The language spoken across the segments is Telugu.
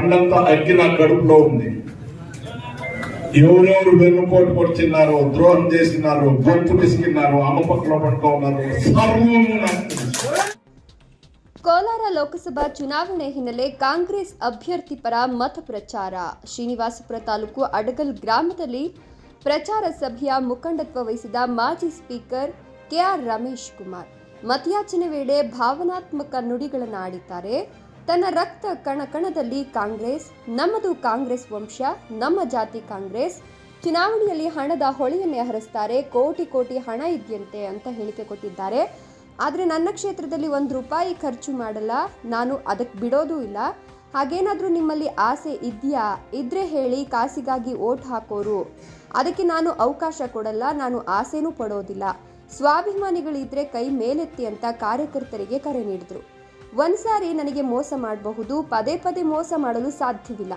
మండంతా అగ్గి నా కడుపులో ఉంది. ఎవరెవరు వెన్నుపోటు పొడిచినారో, ద్రోహం చేసినారో, గొంతు పిసికినారో, అమ్మపక్కలో పట్టుకున్నారు, సర్వము నాకు తెలుసు. ಕೋಲಾರ ಲೋಕಸಭಾ ಚುನಾವಣೆ ಹಿನ್ನೆಲೆ ಕಾಂಗ್ರೆಸ್ ಅಭ್ಯರ್ಥಿ ಪರ ಮತ ಪ್ರಚಾರ. ಶ್ರೀನಿವಾಸಪುರ ತಾಲೂಕು ಅಡಗಲ್ ಗ್ರಾಮದಲ್ಲಿ ಪ್ರಚಾರ ಸಭೆಯ ಮುಖಂಡತ್ವ ವಹಿಸಿದ ಮಾಜಿ ಸ್ಪೀಕರ್ ಕೆಆರ್ ರಮೇಶ್ ಕುಮಾರ್ ಮತಯಾಚನೆ ವೇಳೆ ಭಾವನಾತ್ಮಕ ನುಡಿಗಳನ್ನು ಆಡಿದ್ದಾರೆ. ತನ್ನ ರಕ್ತ ಕಣಕಣದಲ್ಲಿ ಕಾಂಗ್ರೆಸ್, ನಮ್ಮದು ಕಾಂಗ್ರೆಸ್ ವಂಶ, ನಮ್ಮ ಜಾತಿ ಕಾಂಗ್ರೆಸ್, ಚುನಾವಣೆಯಲ್ಲಿ ಹಣದ ಹೊಳೆಯನ್ನೇ ಹರಿಸ್ತಾರೆ, ಕೋಟಿ ಕೋಟಿ ಹಣ ಇದೆಯಂತೆ ಅಂತ ಹೇಳಿಕೆ ಕೊಟ್ಟಿದ್ದಾರೆ. ಆದರೆ ನನ್ನ ಕ್ಷೇತ್ರದಲ್ಲಿ ₹1 ಖರ್ಚು ಮಾಡಲ್ಲ, ನಾನು ಅದಕ್ಕೆ ಬಿಡೋದೂ ಇಲ್ಲ. ಹಾಗೇನಾದರೂ ನಿಮ್ಮಲ್ಲಿ ಆಸೆ ಇದೆಯಾ? ಇದ್ರೆ ಹೇಳಿ, ಕಾಸಿಗಾಗಿ ಓಟ್ ಹಾಕೋರು, ಅದಕ್ಕೆ ನಾನು ಅವಕಾಶ ಕೊಡಲ್ಲ, ನಾನು ಆಸೆನೂ ಪಡೋದಿಲ್ಲ. ಸ್ವಾಭಿಮಾನಿಗಳಿದ್ರೆ ಕೈ ಮೇಲೆತ್ತಿ ಅಂತ ಕಾರ್ಯಕರ್ತರಿಗೆ ಕರೆ ನೀಡಿದರು. ಒಂದ್ಸಾರಿ ನನಗೆ ಮೋಸ ಮಾಡಬಹುದು, ಪದೇ ಪದೇ ಮೋಸ ಮಾಡಲು ಸಾಧ್ಯವಿಲ್ಲ.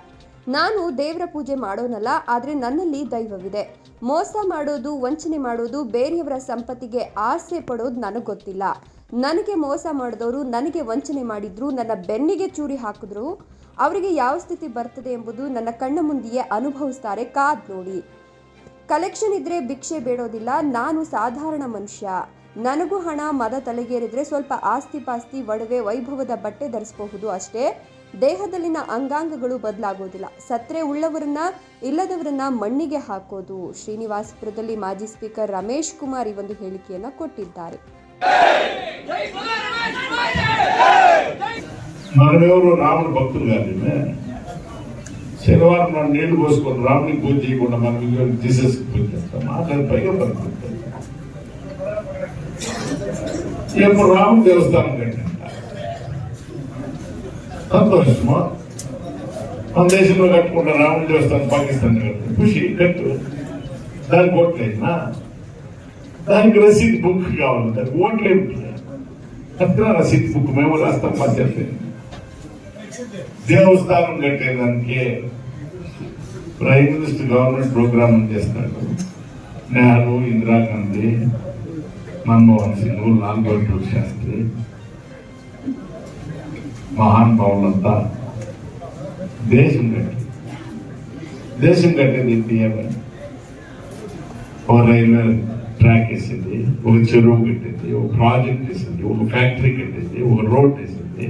ನಾನು ದೇವರ ಪೂಜೆ ಮಾಡೋನಲ್ಲ, ಆದರೆ ನನ್ನಲ್ಲಿ ದೈವವಿದೆ. ಮೋಸ ಮಾಡೋದು, ವಂಚನೆ ಮಾಡೋದು, ಬೇರೆಯವರ ಸಂಪತ್ತಿಗೆ ಆಸೆ ಪಡೋದು ನನಗೆ ಗೊತ್ತಿಲ್ಲ. ನನಗೆ ಮೋಸ ಮಾಡಿದವರು, ನನಗೆ ವಂಚನೆ ಮಾಡಿದ್ರು, ನನ್ನ ಬೆನ್ನಿಗೆ ಚೂರಿ ಹಾಕಿದ್ರು, ಅವರಿಗೆ ಯಾವ ಸ್ಥಿತಿ ಬರ್ತದೆ ಎಂಬುದು ನನ್ನ ಕಣ್ಣ ಮುಂದೆಯೇ ಅನುಭವಿಸ್ತಾರೆ. ಕಾದ್ ನೋಡಿ. ಕಲೆಕ್ಷನ್ ಇದ್ರೆ ಭಿಕ್ಷೆ ಬೇಡೋದಿಲ್ಲ. ನಾನು ಸಾಧಾರಣ ಮನುಷ್ಯ. ನನಗೂ ಹಣ, ಮದ ತಲೆಗೇರಿದ್ರೆ ಸ್ವಲ್ಪ ಆಸ್ತಿ ಪಾಸ್ತಿ, ಒಡವೆ, ವೈಭವದ ಬಟ್ಟೆ ಧರಿಸಬಹುದು ಅಷ್ಟೇ. ದೇಹದಲ್ಲಿನ ಅಂಗಾಂಗಗಳು ಬದಲಾಗೋದಿಲ್ಲ. ಸತ್ರೆ ಉಳ್ಳವರನ್ನ, ಇಲ್ಲದವರನ್ನ ಮಣ್ಣಿಗೆ ಹಾಕೋದು. ಶ್ರೀನಿವಾಸಪುರದಲ್ಲಿ ಮಾಜಿ ಸ್ಪೀಕರ್ ರಮೇಶ್ ಕುಮಾರ್ ಈ ಒಂದು ಹೇಳಿಕೆಯನ್ನ ಕೊಟ್ಟಿದ್ದಾರೆ. మనమెవరు రాముడు భక్తులు కాదు. శనివారం నాడు నీళ్లు పోసుకొని రాముడికి పూజ చేయకుండా మనం తీసేసి పూజ చేస్తాం. మాట్లాడి పైగా పడుతుంది. ఎప్పుడు రాముడు దేవస్థానం కట్టిన సంతోషమా? మన దేశంలో కట్టుకుంటా రాముడు దేవస్థానం పాకిస్తాన్ కట్టు ఖుషి కట్టు. దానికి ఓట్లేనా? దానికి రసీద్ బుక్ కావాలి. దానికి ఓట్లేదు. అట్లా రసీద్ బుక్ మేము రాస్తాం. పద్ధతి దేవస్థానం కట్టేదానికి ప్రైమ్ మినిస్టర్ గవర్నమెంట్ ప్రోగ్రామ్ చేస్తున్నాడు. నెహ్రూ, ఇందిరాగాంధీ, మన్మోహన్ సింగ్, లాల్ బహదూర్ శాస్త్రి, మహానుభావులంతా దేశం కట్టేది ఏంటి? ఒక రైల్వే ట్రాక్ వేసింది, ఒక చెరువు కట్టింది, ఒక ప్రాజెక్ట్ వేసింది, ఒక ఫ్యాక్టరీ కట్టింది, ఒక రోడ్ వేసింది,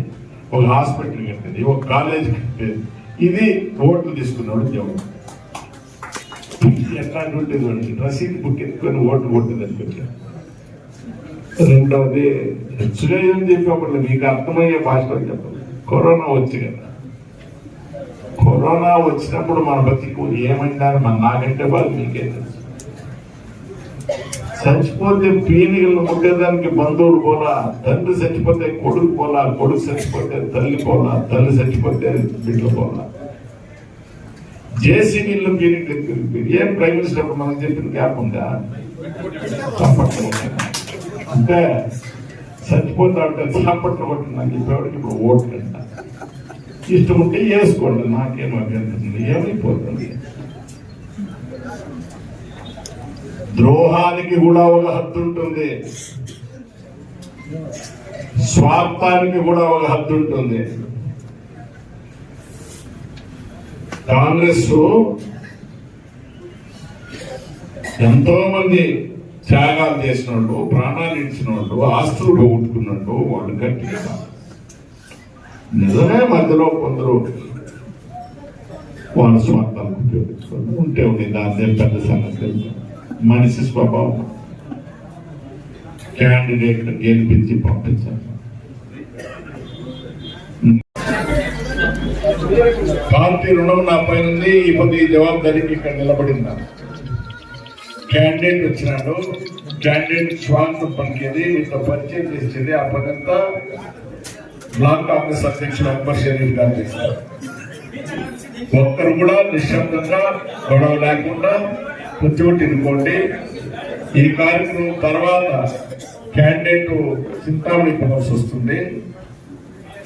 ఒక హాస్పిటల్ కట్టేది, ఒక కాలేజ్ కట్టేది. ఇది ఓట్లు తీసుకున్నాడు జగన్. ఎట్లాంటి వాడికి రసీదు బుక్ ఎత్తుకొని ఓట్లు కొట్టేది అనిపించారు. రెండవది హెచ్చుగా ఏం చెప్పేప్పుడు మీకు అర్థమయ్యే భాషలో చెప్పాలి. కరోనా వచ్చి కదా, కరోనా వచ్చినప్పుడు మన బతికు ఏమైందని నాకంటే బాగా మీకే తెలుసు. చచ్చిపోతే పీనికలను ముట్టేదానికి బంధువులు పోలా, తండ్రి చచ్చిపోతే కొడుకు పోలా, కొడుకు చచ్చిపోతే తల్లి పోలా, తల్లి చచ్చిపోతే బిడ్డలు పోలా. జేసీబీలో పీనికలు ఏం ప్రైమ్ మినిస్టర్ అప్పుడు మనకు చెప్పిన గ్యాప్ ఉందా? అంటే చచ్చిపోతా ఉంటే చప్పట్లు కొట్టిన చెప్పేవాడికి ఇప్పుడు ఓట్లు అంట. ఇష్టం ఉంటే వేసుకోండి, నాకేం అభ్యంతరం, ఏమైపోతుంది. ద్రోహానికి కూడా ఒక హద్దు ఉంటుంది, స్వార్థానికి కూడా ఒక హద్దు ఉంటుంది. కాంగ్రెస్ ఎంతో మంది త్యాగాలు చేసిన వాళ్ళు, ప్రాణాలు ఇచ్చిన వాళ్ళు, ఆస్తులు పోగొట్టుకున్నట్టు వాళ్ళు గట్టిగా నిజమే. మధ్యలో కొందరు వాళ్ళ స్వార్థాలకు ఉపయోగించుకోవాలి. ఉంటే ఉంది, దాని పెద్ద సంగతి. మనిషి స్వభావం. క్యాండిడేట్ గెలిపించి పంపించాలి. పార్టీ రుణం నా పైన ఉంది. ఇప్పుడు ఈ జవాబుదారికి ఇక్కడ నిలబడిందా? క్యాండిడేట్ వచ్చినాడు, క్యాండిడేట్ స్వార్థం పలికేది, మీతో పరిచయం చేసేది, ఆ పనంతా బ్లాక్ కాంగ్రెస్ అధ్యక్షుడు అక్బర్ షరీఫ్ గారు చేస్తారు. ఒక్కరు కూడా నిశ్శబ్దంగా గొడవ లేకుండా కూర్చోటి ఇనుకోండి. ఈ కార్యక్రమం తర్వాత క్యాండిడేట్ చింతామణి పదవలసి వస్తుంది.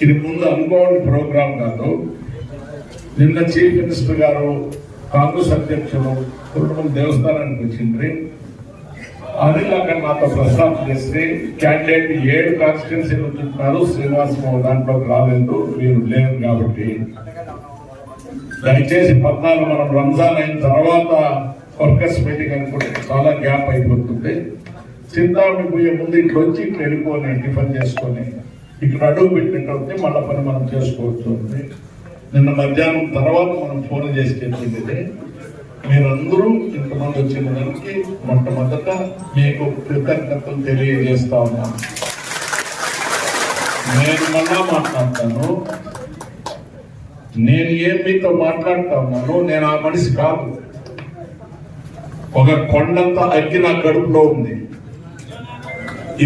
ఇది ముందు అనుకోని ప్రోగ్రాం కాదు. నిన్న చీఫ్ మినిస్టర్ గారు కాంగ్రెస్ అధ్యక్షులు కుటుంబం దేవస్థానానికి వచ్చింది. అనిల్ అక్కడ నాతో ప్రస్తావన చేస్తే క్యాండిడేట్ 7 కాన్స్టిట్యున్సీలు ఉంటున్నారు, శ్రీనివాసరావు దాంట్లోకి రాలేదు, మీరు లేరు కాబట్టి దయచేసి 14 మనం రంజాన్ అయిన తర్వాత వర్కర్స్ మీటింగ్ అనుకుంటే చాలా గ్యాప్ అయిపోతుంది. చింతామణి పోయే ముందు ఇట్లా వచ్చి ఇట్లా వెళ్ళిపోని టిఫిన్ చేసుకొని ఇక్కడ అడుగు పెట్టినట్టు మళ్ళా పని మనం చేసుకోవచ్చు. నిన్న మధ్యాహ్నం తర్వాత మనం ఫోన్ చేసి చెప్పింది మీరందరూ ఇంతమంది వచ్చిన దానికి మొట్టమొదట మీకు కృతజ్ఞతలు తెలియజేస్తా ఉన్నాను. నేను మళ్ళా మాట్లాడతాను. నేను ఏం మీతో మాట్లాడుతా ఉన్నాను, నేను ఆ మనిషి కాదు. ఒక కొండంత అగ్గి నా కడుపులో ఉంది.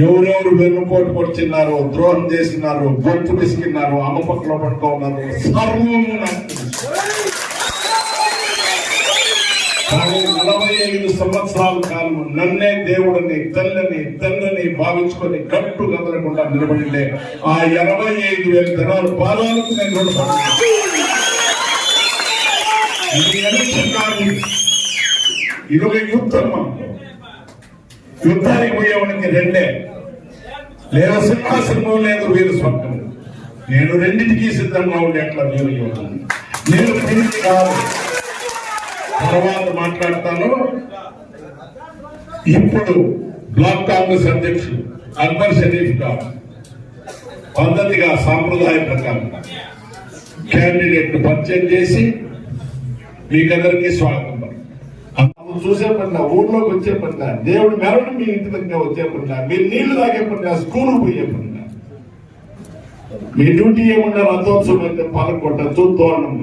ఎవరెవరు వెన్నుపోటు పొడిచినారో, ద్రోహం చేసినారో, గొంతు పిసికినారో, అమ్మపక్కలో పడుకోన్నారు, సర్వము నాకు తెలుసు. కానీ 45 సంవత్సరాల కాలం నన్నే దేవుడిని తల్లిని భావించుకొని గట్టు గదలకుండా నిలబడిలే ఆ 85,000 దినాలు పాదాలకు నేను రుణపడ్డాను. ఇది ఎలక్షన్ కాదు, ఇది ఒక యుద్ధం. మనకు యుద్ధానికి పోయేవాడికి రెండే, లేదా సింహాసనము లేదు వీరు స్వర్గం. నేను రెండింటికి సిద్ధంగా ఉండేట్లా వీరు యువతను. నేను తిరిగి కాదు, తర్వాత మాట్లాడతాను. ఇప్పుడు బ్లాక్ కాంగ్రెస్ అధ్యక్షుడు అక్బర్ షరీఫ్ గారు పద్ధతిగా సాంప్రదాయ ప్రకారం క్యాండిడేట్ పరిచయం చేసి మీకందరికీ స్వాగతం. చూసే పనిలా, ఊర్లోకి వచ్చే పనిలా, దేవుడు మెరడు మీ ఇంటి దగ్గర వచ్చే పనిలా, మీరు నీళ్లు తాగే పనిలా, స్కూల్ పోయే పనిలా, మీ డ్యూటీ ఏమన్నా రథోత్సవం అయితే పాల్గొట్టచ్చు. తోరణం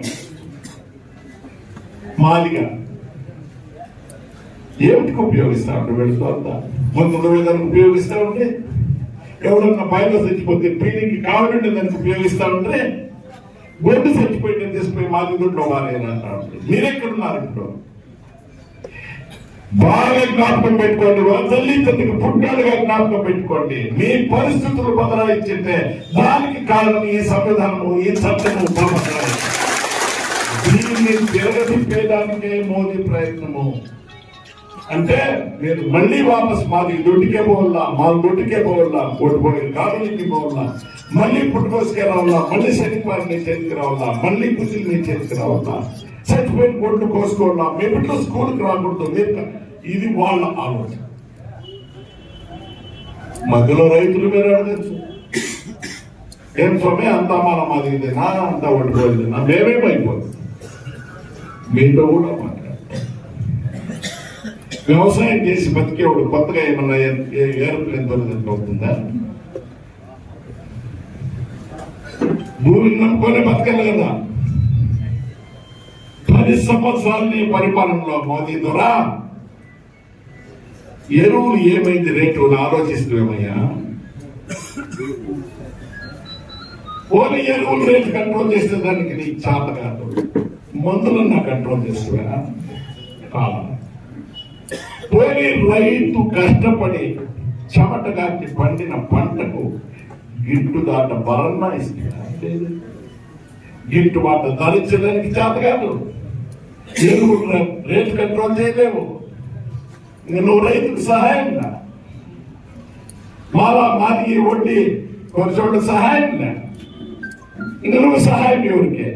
మాలిగా ఏమిటికి ఉపయోగిస్తా ఉంటే వెళుతూ అంతా మొత్తం దానికి ఉపయోగిస్తా ఉంటే, ఎవరన్నా బయలు చచ్చిపోతే పీడికి కావాలంటే దానికి ఉపయోగిస్తా ఉంటే, గొడ్డు చచ్చిపోయిందని తీసుకుపోయి మాది దొడ్లో వారేనంటా ఉంటే మీరెక్కడున్నారు? ఇప్పుడు బాగా జ్ఞాపకం పెట్టుకోండి. తల్లి తండ్రికి పుట్టాడుగా జ్ఞాపకం పెట్టుకోండి. మీ పరిస్థితులు బదలాయించింటే దానికి కారణం ఈ సంవిధానము, ఈ చట్టము బదలాయించి దీన్ని తిరగతిప్పేదానికే మోదీ ప్రయత్నము. అంటే మీరు మళ్ళీ వాపస్ మాది దొడ్డికే పోవాలా, మా దొడ్డికే పోవాలా, ఓడిపోయే కాలనీకి పోవాలా, మళ్ళీ పుట్టుకోసుకే రావాలా, మళ్ళీ శనివారం నీ చేతికి రావాలా, మళ్ళీ కుదిరి నీ చేతికి రావాలా, చచ్చిపోయిన గొడ్లు కోసుకోవాలా, మీ బిడ్డలు స్కూల్కి రాకూడదు. ఇది వాళ్ళ ఆలోచన. మధ్యలో రైతులు మీరు అడగచ్చు, ఏం స్వామి అంతా మన మాది ఇదేనా, అంతా ఓడిపోయిందేనా, మేమేమైపోతుంది. మీతో కూడా మాట్లాడతాం. వ్యవసాయం చేసి బతికేవాడు కొత్తగా ఏమన్నా ఏరోప్లేన్ దొరికినట్టు అవుతుందా? భూమిని నమ్ముకొని బతకాలి కదా. 10 సంవత్సరాలని పరిపాలనలో మోదీ ద్వారా ఎరువులు ఏమైంది రేటు ఆలోచిస్తున్నామయ్యా. పోనీ ఎరువులు రేటు కంట్రోల్ చేసే దానికి నీకు చేత కాదు, మందులన్నా కంట్రోల్ చేస్తున్నా. పోనీ రైతు కష్టపడి చెమటగాకి పండిన పంటకు గిట్టుబాటు బలన్నా ఇస్తున్నా, గిట్టుబాటు ధరించడానికి చేత కాదు. ఎరువులు రేటు కంట్రోల్ చేయలేవు. నువ్వు రైతుకు సహాయంగా మాది వడ్డీ కొంచెం సహాయంగా, నువ్వు సహాయం ఎవరికే